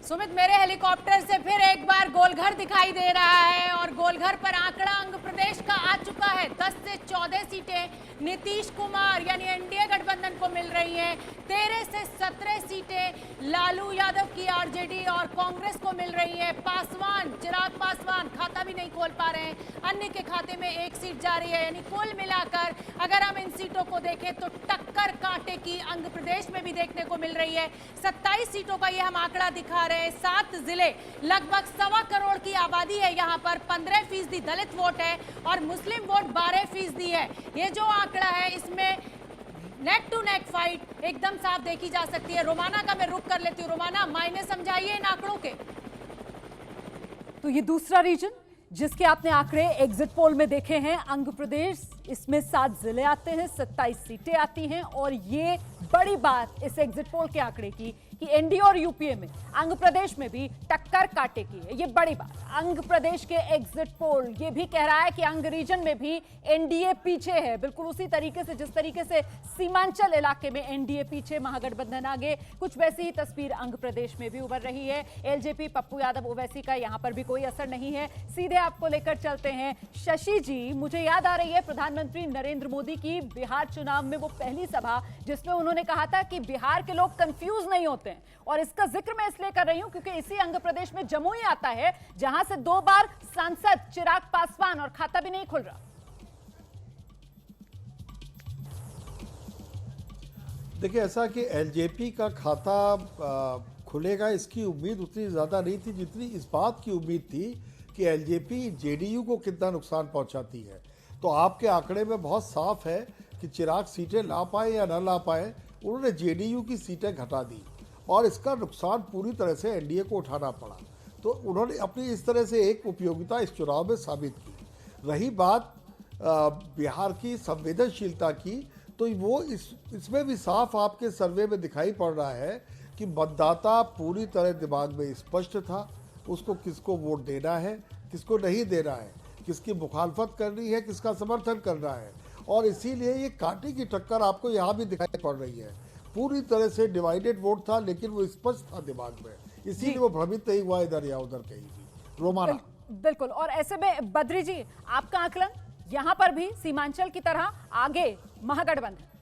सुमित, मेरे हेलीकॉप्टर से फिर एक बार गोलघर दिखाई दे रहा है और गोलघर पर आंकड़ा आंध्र प्रदेश का आ चुका है। 10 से 14 सीटें नीतीश कुमार यानी एनडीए गठबंधन को मिल रही हैं। 13 से 17 सीटें लालू यादव की आरजेडी और कांग्रेस को मिल रही है। चिराग पासवान खाता भी नहीं खोल पा रहे हैं, अन्य के खाते में एक सीट जा रही है। यानी कुल मिलाकर अगर हम इन सीटों को देखें तो टक्कर कांटे की आंध्र प्रदेश में भी देखने को मिल रही है। 27 सीटों का ये हम आंकड़ा दिखा रहे हैं। 7 जिले, लगभग 1.25 करोड़ की आबादी है यहाँ पर। 15% दलित वोट है और मुस्लिम वोट 12% है। ये जो आंकड़ा है इसमें नेक टू नेक फाइट एकदम साफ देखी जा सकती है। रोमाना का मैं रुख कर लेती हूँ। रोमाना, मायने समझाइए इन आंकड़ों के। तो ये दूसरा रीजन जिसके आपने आंकड़े एग्जिट पोल में देखे हैं, आंध्र प्रदेश, इसमें 7 जिले आते हैं, 27 सीटें आती हैं। और ये बड़ी बात इस एग्जिट पोल के आंकड़े की कि एनडीए और यूपीए में आंध्र प्रदेश में भी टक्कर काटेगी है। ये बड़ी बात। आंध्र प्रदेश के एग्जिट पोल ये भी कह रहा है कि आंध्र रीजन में भी एनडीए पीछे है, बिल्कुल उसी तरीके से जिस तरीके से सीमांचल इलाके में एनडीए पीछे, महागठबंधन आगे, कुछ वैसी ही तस्वीर आंध्र प्रदेश में भी उभर रही है। एलजेपी, पप्पू यादव ओवैसी का यहां पर भी कोई असर नहीं है। सीधे आपको लेकर चलते हैं। शशि जी, मुझे याद आ रही है प्रधानमंत्री नरेंद्र मोदी की बिहार चुनाव में वो पहली सभा जिसमें उन्होंने कहा था कि बिहार के लोग कंफ्यूज नहीं होते हैं। और इसका जिक्र मैं इसलिए कर रही हूं क्योंकि इसी आंध्र प्रदेश में जमुई आता है जहां से 2 बार सांसद चिराग पासवान, और खाता भी नहीं खुल रहा। देखिए, ऐसा कि एलजेपी का खाता खुलेगा इसकी उम्मीद उतनी ज़्यादा नहीं थी जितनी इस बात की उम्मीद थी कि एलजेपी जेडीयू को कितना नुकसान पहुंचाती है। तो आपके आंकड़े में बहुत साफ है कि चिराग सीटें ला पाए या न ला पाए, उन्होंने जेडीयू की सीटें घटा दी और इसका नुकसान पूरी तरह से एनडीए को उठाना पड़ा। तो उन्होंने अपनी इस तरह से एक उपयोगिता इस चुनाव में साबित की। रही बात बिहार की संवेदनशीलता की, तो वो इसमें भी साफ आपके सर्वे में दिखाई पड़ रहा है कि मतदाता पूरी तरह दिमाग में स्पष्ट था, उसको किसको वोट देना है, किसको नहीं देना है, किसकी मुखालफत करनी है, किसका समर्थन करना है। और इसीलिए ये कांटे की टक्कर आपको यहाँ भी दिखाई पड़ रही है। पूरी तरह से डिवाइडेड वोट था, लेकिन वो स्पष्ट था दिमाग में, इसीलिए वो भ्रमित नहीं हुआ इधर या उधर कहीं भी। रोमाना, बिल्कुल। और ऐसे में बद्री जी, आपका आकलन, यहां पर भी सीमांचल की तरह आगे महागठबंधन।